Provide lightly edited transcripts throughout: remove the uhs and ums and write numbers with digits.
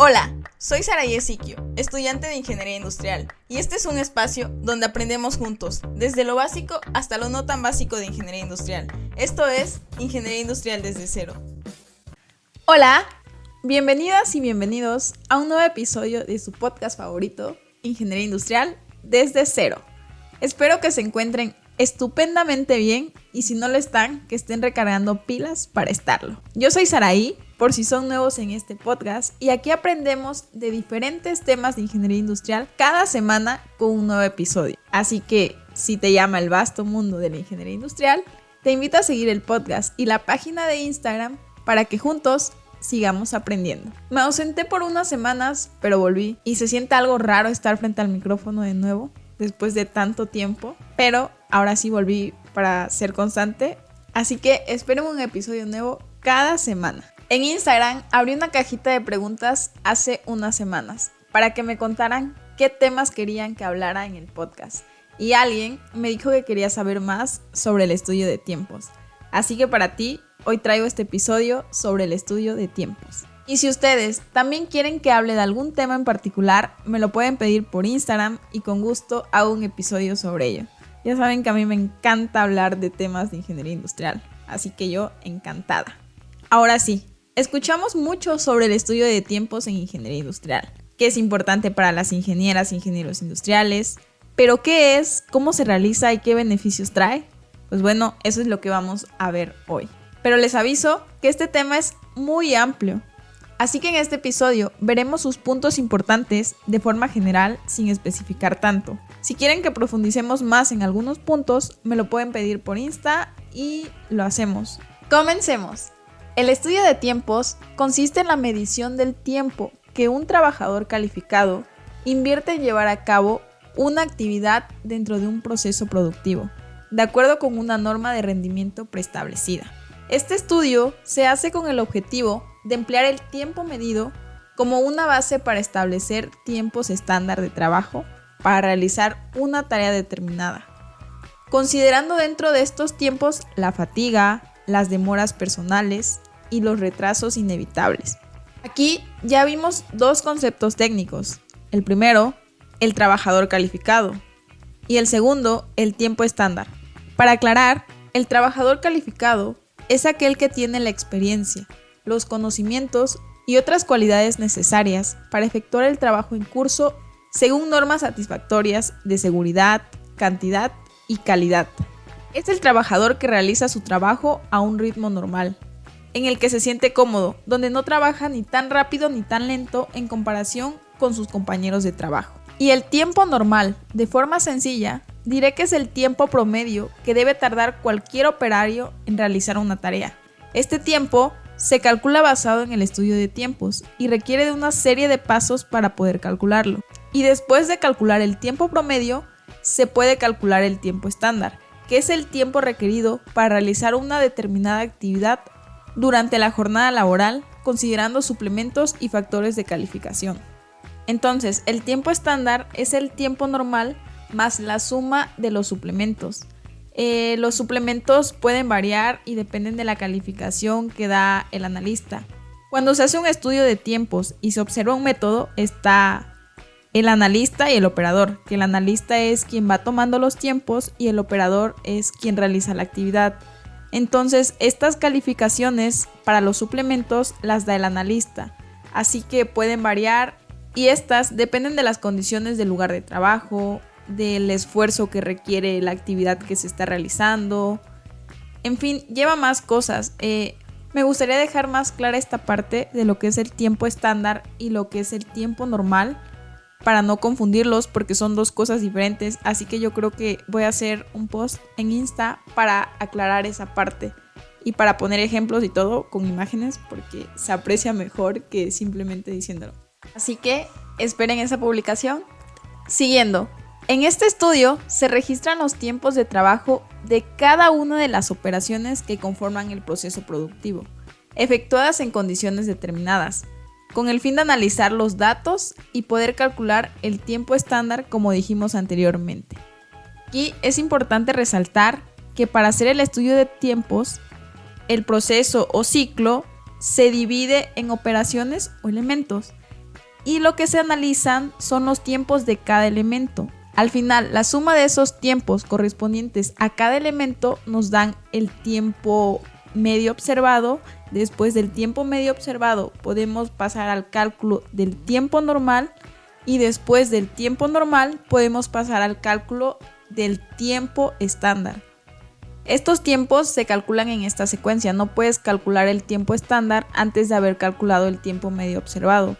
Hola, soy Saraí Esiquio, estudiante de Ingeniería Industrial, y este es un espacio donde aprendemos juntos, desde lo básico hasta lo no tan básico de Ingeniería Industrial. Esto es Ingeniería Industrial desde cero. Hola, bienvenidas y bienvenidos a un nuevo episodio de su podcast favorito, Ingeniería Industrial desde cero. Espero que se encuentren estupendamente bien y si no lo están, que estén recargando pilas para estarlo. Yo soy Saraí, por si son nuevos en este podcast, y aquí aprendemos de diferentes temas de ingeniería industrial cada semana con un nuevo episodio. Así que, si te llama el vasto mundo de la ingeniería industrial, te invito a seguir el podcast y la página de Instagram para que juntos sigamos aprendiendo. Me ausenté por unas semanas, pero volví, y se siente algo raro estar frente al micrófono de nuevo después de tanto tiempo, pero ahora sí volví para ser constante, así que esperen un episodio nuevo cada semana. En Instagram abrí una cajita de preguntas hace unas semanas para que me contaran qué temas querían que hablara en el podcast, y alguien me dijo que quería saber más sobre el estudio de tiempos, así que para ti hoy traigo este episodio sobre el estudio de tiempos. Y si ustedes también quieren que hable de algún tema en particular, me lo pueden pedir por Instagram y con gusto hago un episodio sobre ello. Ya saben que a mí me encanta hablar de temas de ingeniería industrial, así que yo encantada. Ahora sí, escuchamos mucho sobre el estudio de tiempos en ingeniería industrial, que es importante para las ingenieras e ingenieros industriales, pero ¿qué es? ¿Cómo se realiza y qué beneficios trae? Pues bueno, eso es lo que vamos a ver hoy. Pero les aviso que este tema es muy amplio. Así que en este episodio veremos sus puntos importantes de forma general sin especificar tanto. Si quieren que profundicemos más en algunos puntos, me lo pueden pedir por Insta y lo hacemos. Comencemos. El estudio de tiempos consiste en la medición del tiempo que un trabajador calificado invierte en llevar a cabo una actividad dentro de un proceso productivo, de acuerdo con una norma de rendimiento preestablecida. Este estudio se hace con el objetivo de emplear el tiempo medido como una base para establecer tiempos estándar de trabajo para realizar una tarea determinada, considerando dentro de estos tiempos la fatiga, las demoras personales y los retrasos inevitables. Aquí ya vimos dos conceptos técnicos. El primero, el trabajador calificado, y el segundo, el tiempo estándar. Para aclarar, el trabajador calificado es aquel que tiene la experiencia, los conocimientos y otras cualidades necesarias para efectuar el trabajo en curso según normas satisfactorias de seguridad, cantidad y calidad. Es el trabajador que realiza su trabajo a un ritmo normal, en el que se siente cómodo, donde no trabaja ni tan rápido ni tan lento en comparación con sus compañeros de trabajo. Y el tiempo normal, de forma sencilla, diré que es el tiempo promedio que debe tardar cualquier operario en realizar una tarea. Este tiempo se calcula basado en el estudio de tiempos y requiere de una serie de pasos para poder calcularlo. Y después de calcular el tiempo promedio, se puede calcular el tiempo estándar, que es el tiempo requerido para realizar una determinada actividad durante la jornada laboral, considerando suplementos y factores de calificación. Entonces, el tiempo estándar es el tiempo normal más la suma de los suplementos. Los suplementos pueden variar y dependen de la calificación que da el analista. Cuando se hace un estudio de tiempos y se observa un método, está el analista y el operador, que el analista es quien va tomando los tiempos y el operador es quien realiza la actividad. Entonces, estas calificaciones para los suplementos las da el analista, así que pueden variar y estas dependen de las condiciones del lugar de trabajo, del esfuerzo que requiere la actividad que se está realizando. En fin, lleva más cosas. Me gustaría dejar más clara esta parte de lo que es el tiempo estándar y lo que es el tiempo normal para no confundirlos porque son dos cosas diferentes, así que yo creo que voy a hacer un post en Insta para aclarar esa parte y para poner ejemplos y todo con imágenes porque se aprecia mejor que simplemente diciéndolo. Así que esperen esa publicación. Siguiendo. En este estudio se registran los tiempos de trabajo de cada una de las operaciones que conforman el proceso productivo, efectuadas en condiciones determinadas, con el fin de analizar los datos y poder calcular el tiempo estándar como dijimos anteriormente. Aquí es importante resaltar que para hacer el estudio de tiempos, el proceso o ciclo se divide en operaciones o elementos y lo que se analizan son los tiempos de cada elemento. Al final, la suma de esos tiempos correspondientes a cada elemento nos dan el tiempo medio observado. Después del tiempo medio observado podemos pasar al cálculo del tiempo normal y después del tiempo normal podemos pasar al cálculo del tiempo estándar. Estos tiempos se calculan en esta secuencia. No puedes calcular el tiempo estándar antes de haber calculado el tiempo medio observado,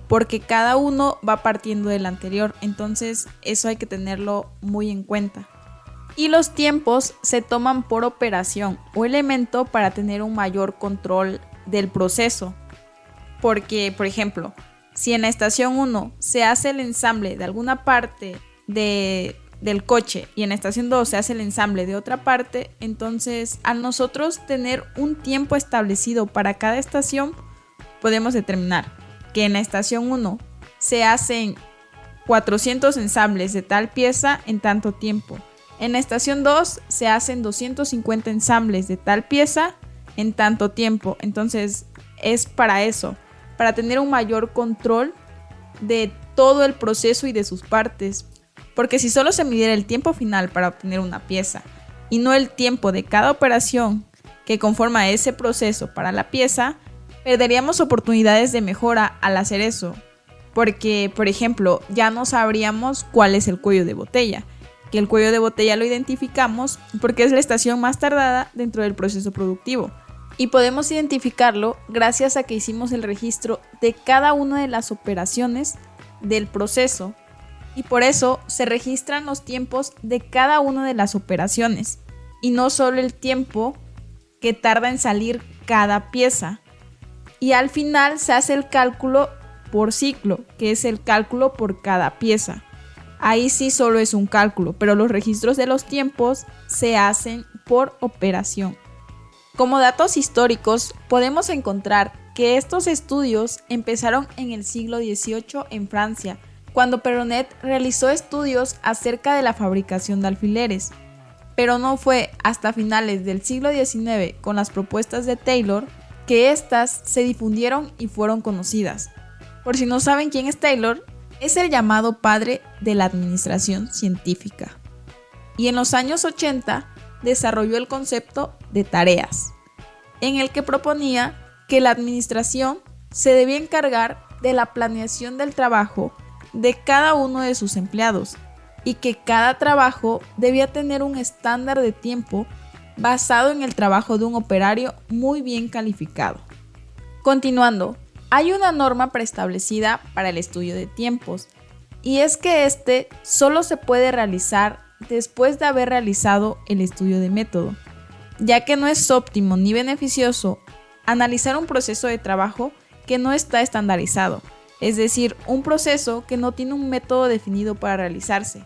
porque cada uno va partiendo del anterior, entonces eso hay que tenerlo muy en cuenta. Y los tiempos se toman por operación o elemento para tener un mayor control del proceso. Porque, por ejemplo, si en la estación 1 se hace el ensamble de alguna parte del coche y en la estación 2 se hace el ensamble de otra parte, entonces al nosotros tener un tiempo establecido para cada estación, podemos determinar que en la estación 1 se hacen 400 ensambles de tal pieza en tanto tiempo. En la estación 2 se hacen 250 ensambles de tal pieza en tanto tiempo. Entonces es para eso, para tener un mayor control de todo el proceso y de sus partes. Porque si solo se midiera el tiempo final para obtener una pieza y no el tiempo de cada operación que conforma ese proceso para la pieza, perderíamos oportunidades de mejora al hacer eso. Porque, por ejemplo, ya no sabríamos cuál es el cuello de botella. Que el cuello de botella lo identificamos porque es la estación más tardada dentro del proceso productivo. Y podemos identificarlo gracias a que hicimos el registro de cada una de las operaciones del proceso. Y por eso se registran los tiempos de cada una de las operaciones. Y no solo el tiempo que tarda en salir cada pieza. Y al final se hace el cálculo por ciclo, que es el cálculo por cada pieza. Ahí sí solo es un cálculo, pero los registros de los tiempos se hacen por operación. Como datos históricos, podemos encontrar que estos estudios empezaron en el siglo XVIII en Francia, cuando Perronet realizó estudios acerca de la fabricación de alfileres. Pero no fue hasta finales del siglo XIX, con las propuestas de Taylor, que éstas se difundieron y fueron conocidas. Por si no saben quién es Taylor, es el llamado padre de la administración científica. Y en los años 80 desarrolló el concepto de tareas, en el que proponía que la administración se debía encargar de la planeación del trabajo de cada uno de sus empleados y que cada trabajo debía tener un estándar de tiempo basado en el trabajo de un operario muy bien calificado. Continuando, hay una norma preestablecida para el estudio de tiempos, y es que este solo se puede realizar después de haber realizado el estudio de método, ya que no es óptimo ni beneficioso analizar un proceso de trabajo que no está estandarizado, es decir, un proceso que no tiene un método definido para realizarse.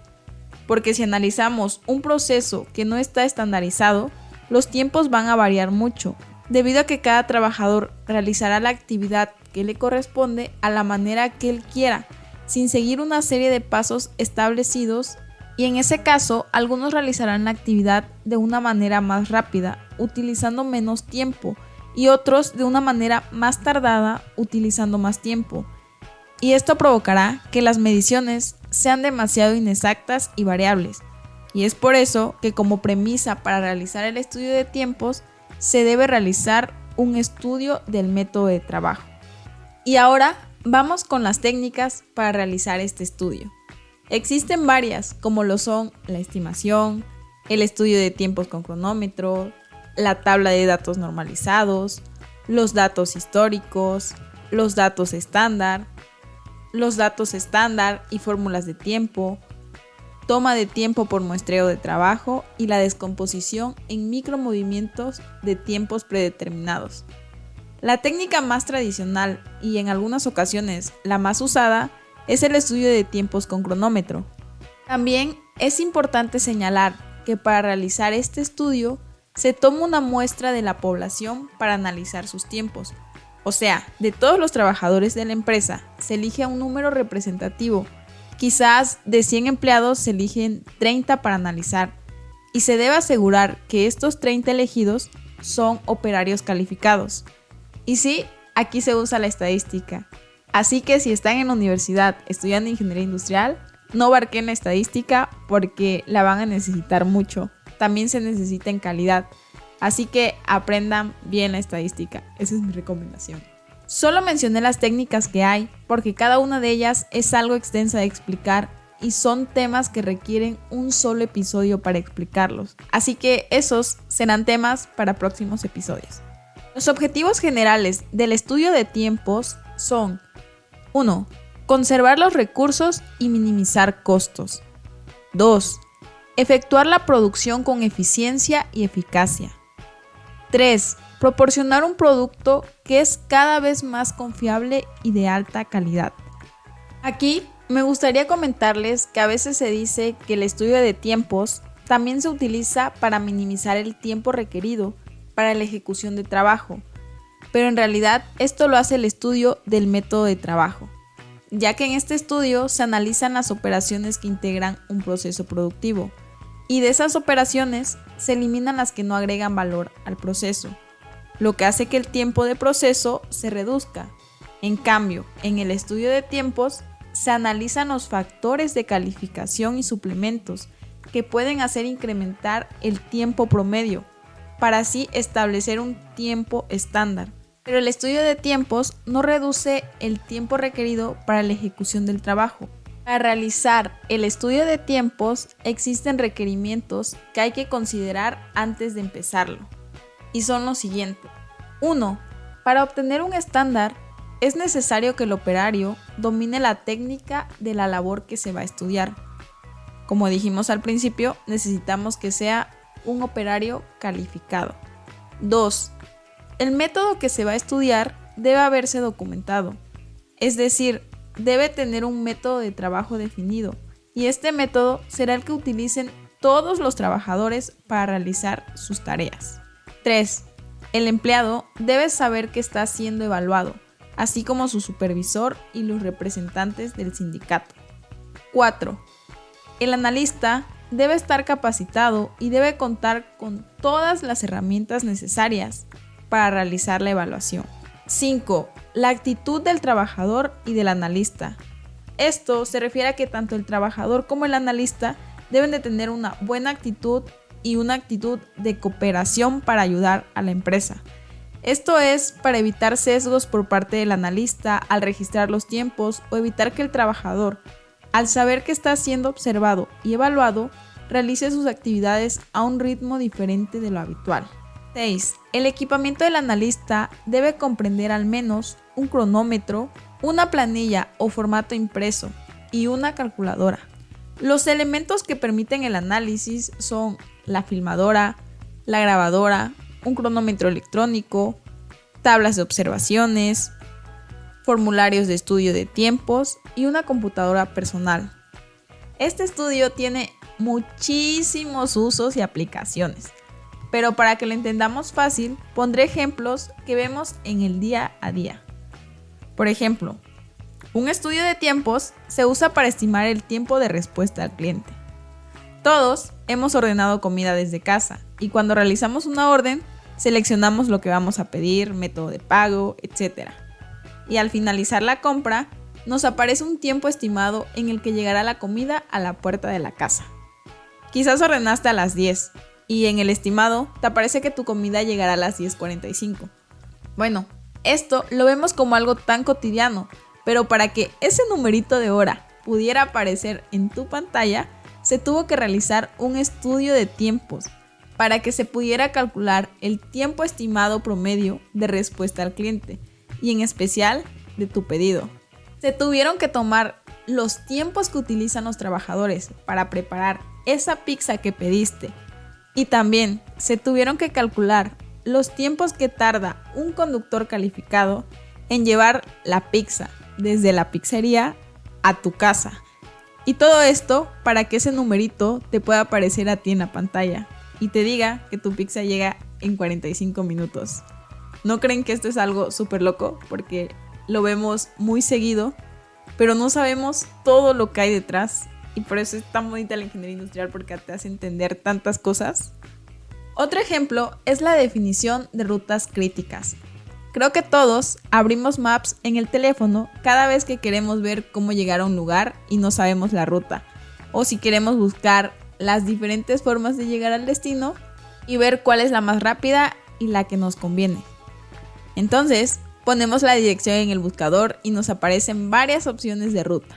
Porque si analizamos un proceso que no está estandarizado, los tiempos van a variar mucho, debido a que cada trabajador realizará la actividad que le corresponde a la manera que él quiera, sin seguir una serie de pasos establecidos, y en ese caso, algunos realizarán la actividad de una manera más rápida, utilizando menos tiempo, y otros de una manera más tardada, utilizando más tiempo. Y esto provocará que las mediciones sean demasiado inexactas y variables. Y es por eso que como premisa para realizar el estudio de tiempos, se debe realizar un estudio del método de trabajo. Y ahora vamos con las técnicas para realizar este estudio. Existen varias, como lo son la estimación, el estudio de tiempos con cronómetro, la tabla de datos normalizados, los datos históricos, los datos estándar y fórmulas de tiempo, toma de tiempo por muestreo de trabajo y la descomposición en micromovimientos de tiempos predeterminados. La técnica más tradicional y en algunas ocasiones la más usada es el estudio de tiempos con cronómetro. También es importante señalar que para realizar este estudio se toma una muestra de la población para analizar sus tiempos. O sea, de todos los trabajadores de la empresa se elige un número representativo. Quizás de 100 empleados se eligen 30 para analizar y se debe asegurar que estos 30 elegidos son operarios calificados. Y sí, aquí se usa la estadística. Así que si están en la universidad estudiando ingeniería industrial, no barquen la estadística porque la van a necesitar mucho. También se necesita en calidad. Así que aprendan bien la estadística. Esa es mi recomendación. Solo mencioné las técnicas que hay porque cada una de ellas es algo extensa de explicar y son temas que requieren un solo episodio para explicarlos. Así que esos serán temas para próximos episodios. Los objetivos generales del estudio de tiempos son: 1. Conservar los recursos y minimizar costos. 2. Efectuar la producción con eficiencia y eficacia. 3. Proporcionar un producto que es cada vez más confiable y de alta calidad. Aquí me gustaría comentarles que a veces se dice que el estudio de tiempos también se utiliza para minimizar el tiempo requerido para la ejecución de trabajo, pero en realidad esto lo hace el estudio del método de trabajo, ya que en este estudio se analizan las operaciones que integran un proceso productivo, y de esas operaciones se eliminan las que no agregan valor al proceso, lo que hace que el tiempo de proceso se reduzca. En cambio, en el estudio de tiempos se analizan los factores de calificación y suplementos que pueden hacer incrementar el tiempo promedio, para así establecer un tiempo estándar. Pero el estudio de tiempos no reduce el tiempo requerido para la ejecución del trabajo. Para realizar el estudio de tiempos existen requerimientos que hay que considerar antes de empezarlo, y son los siguientes. 1. Para obtener un estándar es necesario que el operario domine la técnica de la labor que se va a estudiar. Como dijimos al principio, necesitamos que sea un operario calificado. 2. El método que se va a estudiar debe haberse documentado, es decir, debe tener un método de trabajo definido, y este método será el que utilicen todos los trabajadores para realizar sus tareas. 3. El empleado debe saber que está siendo evaluado, así como su supervisor y los representantes del sindicato. 4. El analista debe estar capacitado y debe contar con todas las herramientas necesarias para realizar la evaluación. 5. La actitud del trabajador y del analista. Esto se refiere a que tanto el trabajador como el analista deben de tener una buena actitud y una actitud de cooperación para ayudar a la empresa. Esto es para evitar sesgos por parte del analista al registrar los tiempos o evitar que el trabajador, al saber que está siendo observado y evaluado, realice sus actividades a un ritmo diferente de lo habitual. 6. El equipamiento del analista debe comprender al menos un cronómetro, una planilla o formato impreso y una calculadora. Los elementos que permiten el análisis son la filmadora, la grabadora, un cronómetro electrónico, tablas de observaciones, formularios de estudio de tiempos y una computadora personal. Este estudio tiene muchísimos usos y aplicaciones, pero para que lo entendamos fácil, pondré ejemplos que vemos en el día a día. Por ejemplo, un estudio de tiempos se usa para estimar el tiempo de respuesta al cliente. Todos hemos ordenado comida desde casa y cuando realizamos una orden, seleccionamos lo que vamos a pedir, método de pago, etc. Y al finalizar la compra, nos aparece un tiempo estimado en el que llegará la comida a la puerta de la casa. Quizás ordenaste a las 10 y en el estimado te aparece que tu comida llegará a las 10:45. Bueno, esto lo vemos como algo tan cotidiano, pero para que ese numerito de hora pudiera aparecer en tu pantalla, se tuvo que realizar un estudio de tiempos para que se pudiera calcular el tiempo estimado promedio de respuesta al cliente y en especial de tu pedido. Se tuvieron que tomar los tiempos que utilizan los trabajadores para preparar esa pizza que pediste y también se tuvieron que calcular los tiempos que tarda un conductor calificado en llevar la pizza desde la pizzería a tu casa. Y todo esto para que ese numerito te pueda aparecer a ti en la pantalla y te diga que tu pizza llega en 45 minutos. ¿No creen que esto es algo súper loco? Porque lo vemos muy seguido, pero no sabemos todo lo que hay detrás. Y por eso es tan bonita la ingeniería industrial, porque te hace entender tantas cosas. Otro ejemplo es la definición de rutas críticas. Creo que todos abrimos Maps en el teléfono cada vez que queremos ver cómo llegar a un lugar y no sabemos la ruta, o si queremos buscar las diferentes formas de llegar al destino y ver cuál es la más rápida y la que nos conviene. Entonces, ponemos la dirección en el buscador y nos aparecen varias opciones de ruta.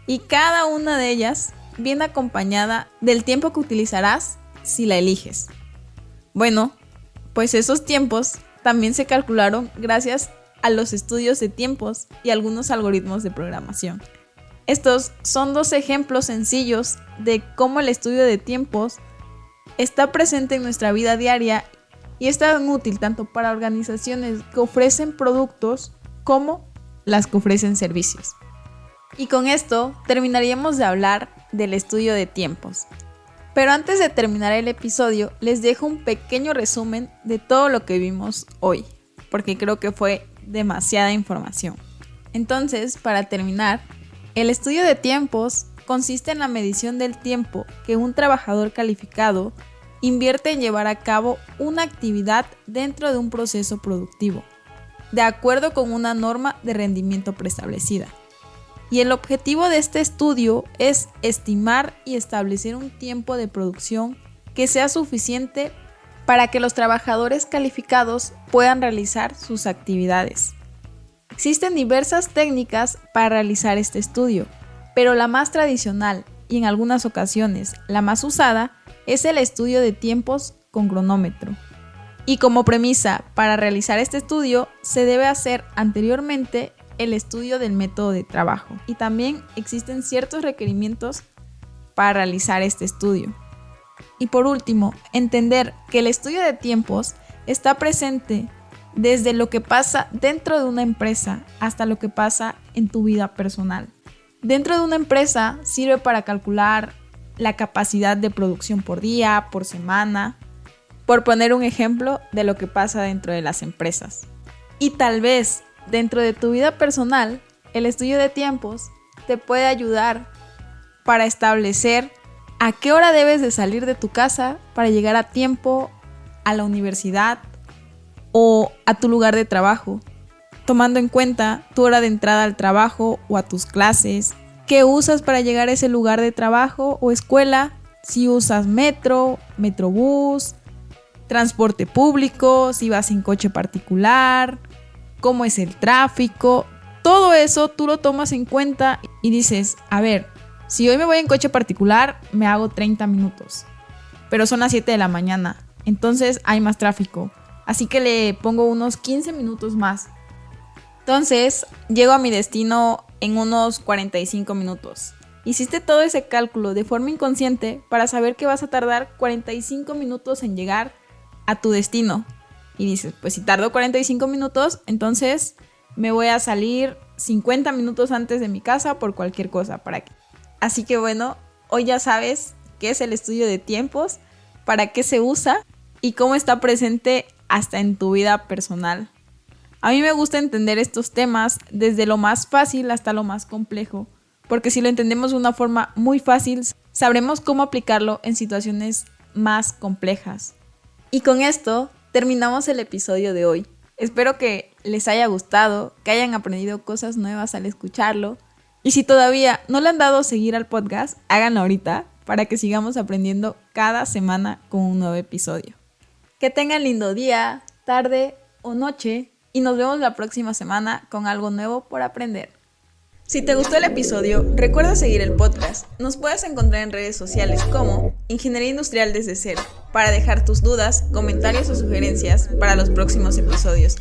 Y cada una de ellas viene acompañada del tiempo que utilizarás si la eliges. Bueno, pues esos tiempos también se calcularon gracias a los estudios de tiempos y algunos algoritmos de programación. Estos son 2 ejemplos sencillos de cómo el estudio de tiempos está presente en nuestra vida diaria y es tan útil tanto para organizaciones que ofrecen productos como las que ofrecen servicios. Y con esto terminaríamos de hablar del estudio de tiempos. Pero antes de terminar el episodio, les dejo un pequeño resumen de todo lo que vimos hoy, porque creo que fue demasiada información. Entonces, para terminar, el estudio de tiempos consiste en la medición del tiempo que un trabajador calificado invierte en llevar a cabo una actividad dentro de un proceso productivo, de acuerdo con una norma de rendimiento preestablecida. Y el objetivo de este estudio es estimar y establecer un tiempo de producción que sea suficiente para que los trabajadores calificados puedan realizar sus actividades. Existen diversas técnicas para realizar este estudio, pero la más tradicional y en algunas ocasiones la más usada es el estudio de tiempos con cronómetro. Y como premisa para realizar este estudio se debe hacer anteriormente el estudio del método de trabajo y también existen ciertos requerimientos para realizar este estudio. Y por último, entender que el estudio de tiempos está presente desde lo que pasa dentro de una empresa hasta lo que pasa en tu vida personal. Dentro de una empresa sirve para calcular la capacidad de producción por día, por semana, por poner un ejemplo de lo que pasa dentro de las empresas. Y tal vez dentro de tu vida personal, el estudio de tiempos te puede ayudar para establecer a qué hora debes de salir de tu casa para llegar a tiempo a la universidad o a tu lugar de trabajo, tomando en cuenta tu hora de entrada al trabajo o a tus clases, qué usas para llegar a ese lugar de trabajo o escuela, si usas metro, metrobús, transporte público, si vas en coche particular, cómo es el tráfico. Todo eso tú lo tomas en cuenta y dices, a ver, si hoy me voy en coche particular, me hago 30 minutos, pero son las 7 de la mañana, entonces hay más tráfico, así que le pongo unos 15 minutos más. Entonces, llego a mi destino en unos 45 minutos. Hiciste todo ese cálculo de forma inconsciente para saber que vas a tardar 45 minutos en llegar a tu destino. Y dices, pues si tardo 45 minutos, entonces me voy a salir 50 minutos antes de mi casa por cualquier cosa. Así que bueno, hoy ya sabes qué es el estudio de tiempos, para qué se usa y cómo está presente hasta en tu vida personal. A mí me gusta entender estos temas desde lo más fácil hasta lo más complejo, porque si lo entendemos de una forma muy fácil, sabremos cómo aplicarlo en situaciones más complejas. Y con esto terminamos el episodio de hoy. Espero que les haya gustado, que hayan aprendido cosas nuevas al escucharlo. Y si todavía no le han dado seguir al podcast, háganlo ahorita para que sigamos aprendiendo cada semana con un nuevo episodio. Que tengan lindo día, tarde o noche y nos vemos la próxima semana con algo nuevo por aprender. Si te gustó el episodio, recuerda seguir el podcast. Nos puedes encontrar en redes sociales como Ingeniería Industrial desde cero para dejar tus dudas, comentarios o sugerencias para los próximos episodios.